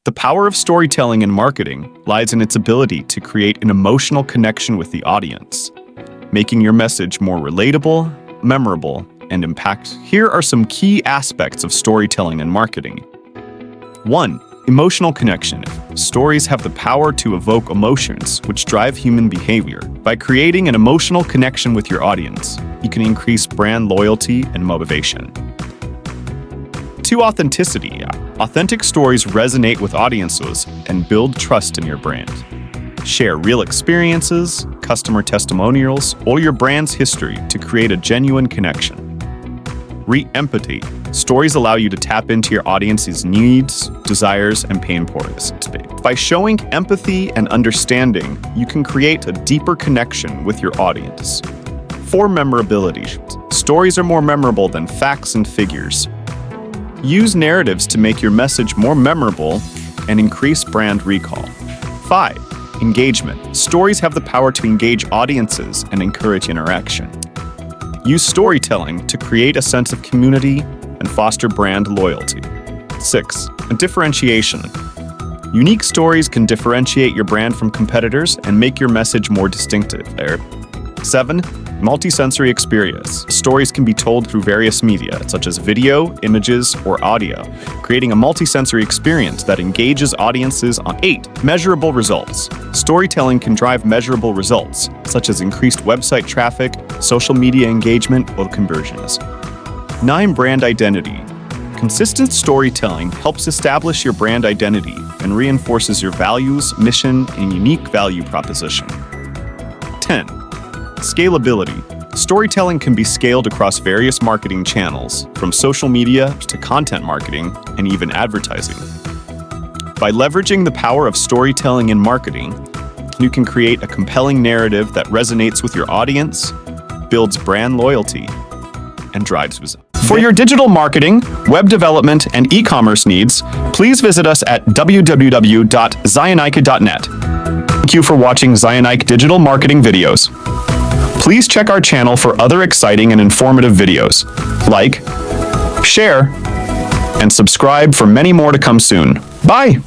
The power of storytelling in marketing lies in its ability to create an emotional connection with the audience, making your message more relatable, memorable, and impactful. Here are some key aspects of storytelling and marketing. 1. Emotional connection. Stories have the power to evoke emotions, which drive human behavior. By creating an emotional connection with your audience, you can increase brand loyalty and motivation. 2. Authenticity. Authentic stories resonate with audiences and build trust in your brand. Share real experiences, customer testimonials, or your brand's history to create a genuine connection. Empathy. Stories allow you to tap into your audience's needs, desires, and pain points. By showing empathy and understanding, you can create a deeper connection with your audience. 4. Memorability. Stories are more memorable than facts and figures. Use narratives to make your message more memorable and increase brand recall. 5. Engagement. Stories have the power to engage audiences and encourage interaction. Use storytelling to create a sense of community and foster brand loyalty. 6. Differentiation. Unique stories can differentiate your brand from competitors and make your message more distinctive. 7. Multisensory experience. Stories can be told through various media, such as video, images, or audio, creating a multisensory experience that engages audiences on 8. Measurable results. Storytelling can drive measurable results, such as increased website traffic, social media engagement, or conversions. 9. Brand identity. Consistent storytelling helps establish your brand identity and reinforces your values, mission, and unique value proposition. 10. Scalability. Storytelling can be scaled across various marketing channels, from social media to content marketing and even advertising. By leveraging the power of storytelling in marketing, you can create a compelling narrative that resonates with your audience, builds brand loyalty, and drives results. For your digital marketing, web development, and e-commerce needs, please visit us at www.zionike.net. Thank you for watching Zionike digital marketing videos. Please check our channel for other exciting and informative videos. Like, share, and subscribe for many more to come soon. Bye!